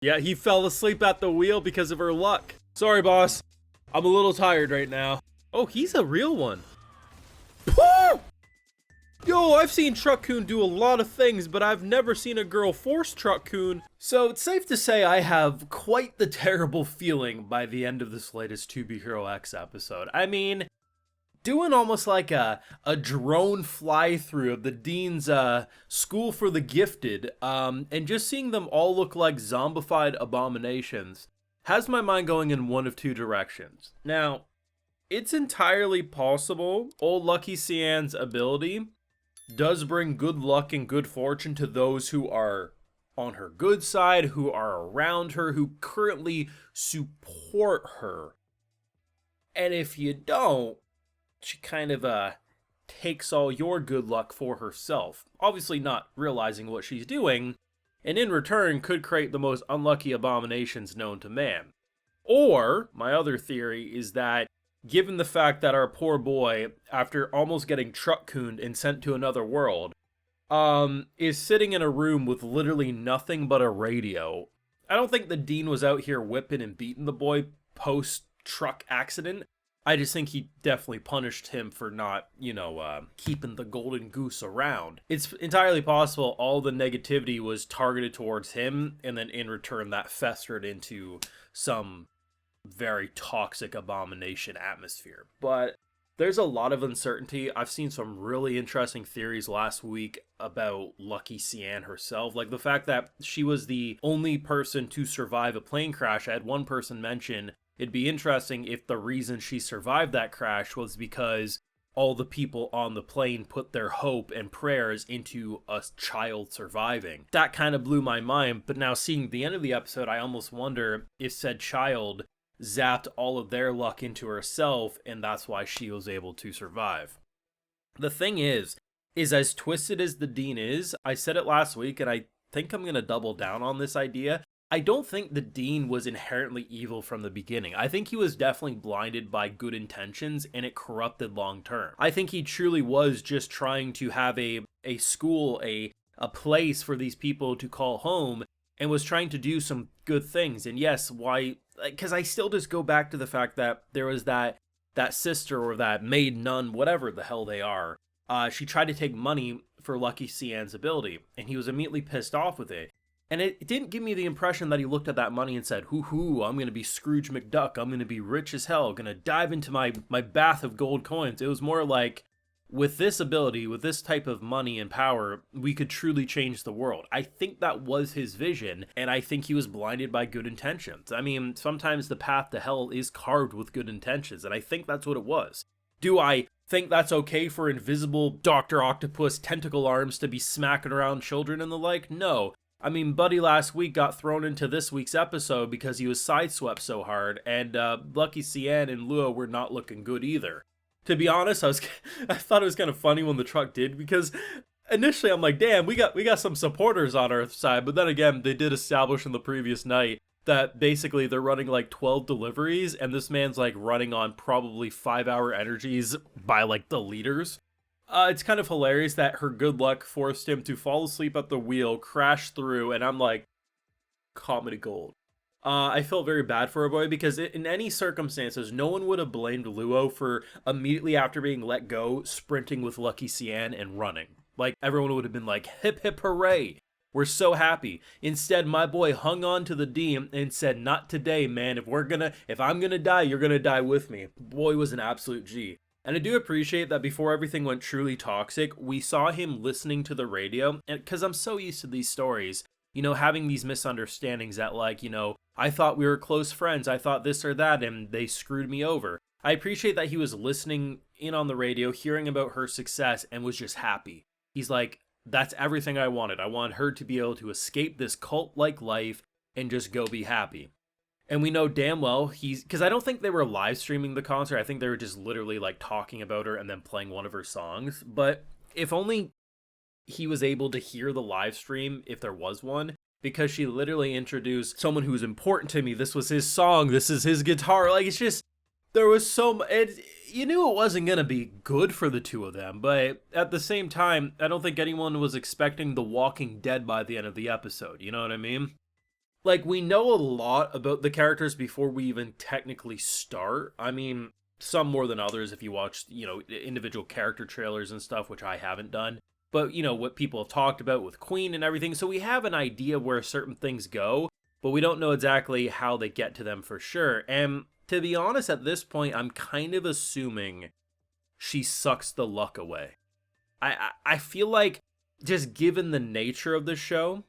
Yeah, he fell asleep at the wheel because of her luck. Sorry, boss. I'm a little tired right now. Oh, he's a real one. Yo, I've seen Truck-kun do a lot of things, but I've never seen a girl force Truck-kun. So it's safe to say I have quite the terrible feeling by the end of this latest To Be Hero X episode. I mean, doing almost like a drone fly-through of the Dean's School for the Gifted, and just seeing them all look like zombified abominations has my mind going in one of two directions. Now, it's entirely possible old Lucky Cyan's ability does bring good luck and good fortune to those who are on her good side, who are around her, who currently support her. And if you don't, she kind of takes all your good luck for herself, obviously not realizing what she's doing, and in return could create the most unlucky abominations known to man. Or, my other theory is that given the fact that our poor boy, after almost getting truck-cooned and sent to another world, is sitting in a room with literally nothing but a radio. I don't think the Dean was out here whipping and beating the boy post-truck accident. I just think he definitely punished him for not, keeping the golden goose around. It's entirely possible all the negativity was targeted towards him, and then in return that festered into some very toxic abomination atmosphere. But there's a lot of uncertainty. I've seen some really interesting theories last week about Lucky Cyan herself, like the fact that she was the only person to survive a plane crash. I had one person mention it'd be interesting if the reason she survived that crash was because all the people on the plane put their hope and prayers into a child surviving. That kind of blew my mind, but now seeing the end of the episode, I almost wonder if said child zapped all of their luck into herself, and that's why she was able to survive. The thing is as twisted as the Dean is, I said it last week, and I think I'm going to double down on this idea. I don't think the Dean was inherently evil from the beginning. I think he was definitely blinded by good intentions, and it corrupted long term. I think he truly was just trying to have a school, a place for these people to call home, and was trying to do some good things. And yes, why? Because I still just go back to the fact that there was that sister or that maid nun, whatever the hell they are. She tried to take money for Lucky Cyan's ability, and he was immediately pissed off with it. And it didn't give me the impression that he looked at that money and said, hoo, I'm going to be Scrooge McDuck. I'm going to be rich as hell. Going to dive into my bath of gold coins. It was more like, with this ability, with this type of money and power, we could truly change the world. I think that was his vision, and I think he was blinded by good intentions. I mean, sometimes the path to hell is carved with good intentions, and I think that's what it was. Do I think that's okay for invisible Dr. Octopus tentacle arms to be smacking around children and the like? No. I mean, Buddy last week got thrown into this week's episode because he was sideswept so hard, and Lucky Cyan and Luo were not looking good either. To be honest, I thought it was kind of funny when the truck did, because initially I'm like, damn, we got some supporters on our side, but then again, they did establish in the previous night that basically they're running like 12 deliveries, and this man's like running on probably 5-hour energies by like the liters. It's kind of hilarious that her good luck forced him to fall asleep at the wheel, crash through, and I'm like, comedy gold. I felt very bad for her boy, because in any circumstances, no one would have blamed Luo for immediately after being let go, sprinting with Lucky Cyan and running. Like, everyone would have been like, hip hip hooray, we're so happy. Instead, my boy hung on to the Dean and said, not today, man. If I'm gonna die, you're gonna die with me. Boy was an absolute G. And I do appreciate that before everything went truly toxic, we saw him listening to the radio, and because I'm so used to these stories, having these misunderstandings that, like, I thought we were close friends, I thought this or that, and they screwed me over. I appreciate that he was listening in on the radio, hearing about her success, and was just happy. He's like, that's everything I wanted. I want her to be able to escape this cult-like life and just go be happy. And we know damn well because I don't think they were live streaming the concert. I think they were just literally like talking about her and then playing one of her songs. But if only he was able to hear the live stream, if there was one, because she literally introduced someone who's important to me. This was his song. This is his guitar. Like, it's just, there was you knew it wasn't going to be good for the two of them. But at the same time, I don't think anyone was expecting The Walking Dead by the end of the episode. You know what I mean? like, we know a lot about the characters before we even technically start. I mean, some more than others if you watch, individual character trailers and stuff, which I haven't done. But, what people have talked about with Queen and everything. So we have an idea where certain things go, but we don't know exactly how they get to them for sure. And to be honest, at this point, I'm kind of assuming she sucks the luck away. I feel like, just given the nature of the show,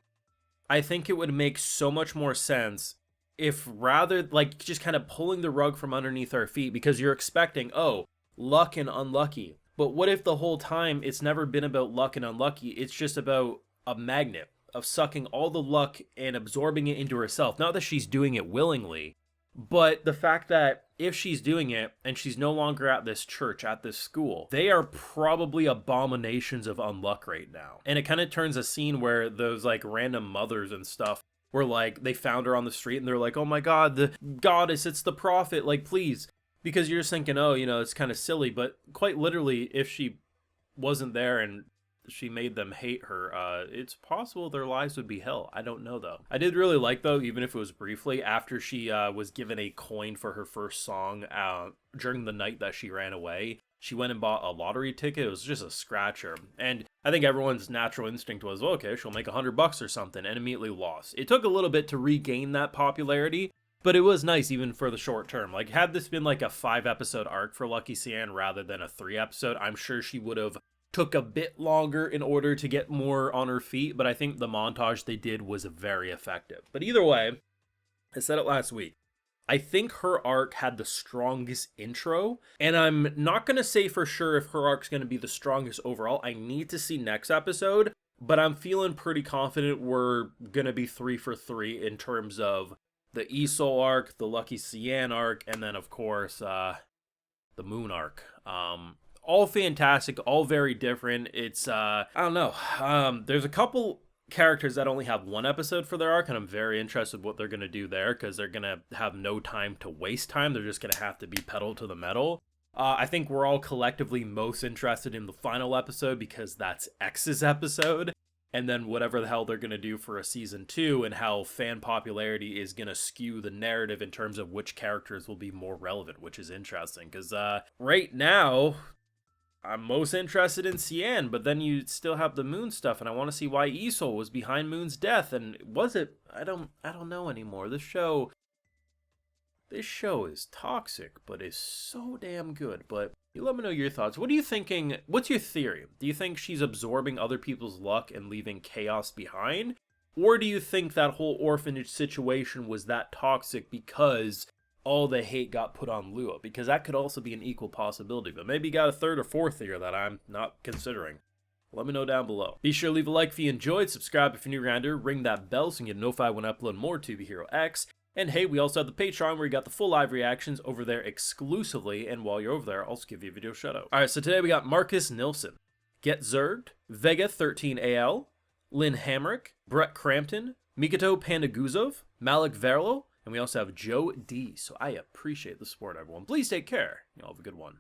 I think it would make so much more sense if, rather, like, just kind of pulling the rug from underneath our feet, because you're expecting, oh, luck and unlucky. But what if the whole time it's never been about luck and unlucky? It's just about a magnet of sucking all the luck and absorbing it into herself. Not that she's doing it willingly, but the fact that if she's doing it and she's no longer at this church, at this school, they are probably abominations of unluck right now. And it kind of turns a scene where those like random mothers and stuff were like, they found her on the street and they're like, oh my God, the goddess, it's the prophet, like, please. Because you're just thinking, oh, it's kind of silly. But quite literally, if she wasn't there and she made them hate her, it's possible their lives would be hell. I don't know, though. I did really like, though, even if it was briefly, after she was given a coin for her first song during the night that she ran away, she went and bought a lottery ticket. It was just a scratcher. And I think everyone's natural instinct was, well, okay, she'll make $100 or something, and immediately lost. It took a little bit to regain that popularity, but it was nice even for the short term. Like, had this been like a 5-episode arc for Lucky Cyan rather than a 3-episode, I'm sure she would have took a bit longer in order to get more on her feet, but I think the montage they did was very effective. But either way, I said it last week, I think her arc had the strongest intro, and I'm not going to say for sure if her arc's going to be the strongest overall. I need to see next episode, but I'm feeling pretty confident we're going to be 3 for 3 in terms of the Isol arc, the Lucky Cyan arc, and then, of course, the Moon arc. All fantastic, all very different. It's, I don't know. There's a couple characters that only have 1 episode for their arc, and I'm very interested what they're going to do there, because they're going to have no time to waste time. They're just going to have to be pedal to the metal. I think we're all collectively most interested in the final episode, because that's X's episode, and then whatever the hell they're going to do for a season 2, and how fan popularity is going to skew the narrative in terms of which characters will be more relevant, which is interesting, because right now I'm most interested in Cyan, but then you still have the Moon stuff, and I want to see why Isol was behind Moon's death. And was it? I don't know anymore. This show is toxic, but is so damn good. But you let me know your thoughts. What are you thinking? What's your theory? Do you think she's absorbing other people's luck and leaving chaos behind? Or do you think that whole orphanage situation was that toxic because all the hate got put on Lua? Because that could also be an equal possibility, but maybe you got a 3rd or 4th theory that I'm not considering. Let me know down below. Be sure to leave a like if you enjoyed, subscribe if you're new around here, ring that bell so you can get notified when I upload more To Be Hero X. And hey, we also have the Patreon where you got the full live reactions over there exclusively, and while you're over there, I'll also give you a video shout out. Alright, so today we got Marcus Nilsson, Get Zerged, Vega13AL, Lynn Hamrick, Brett Crampton, Mikoto Pandaguzov, Malik Verlo, and we also have Joe D. So I appreciate the support, everyone. Please take care. Y'all have a good one.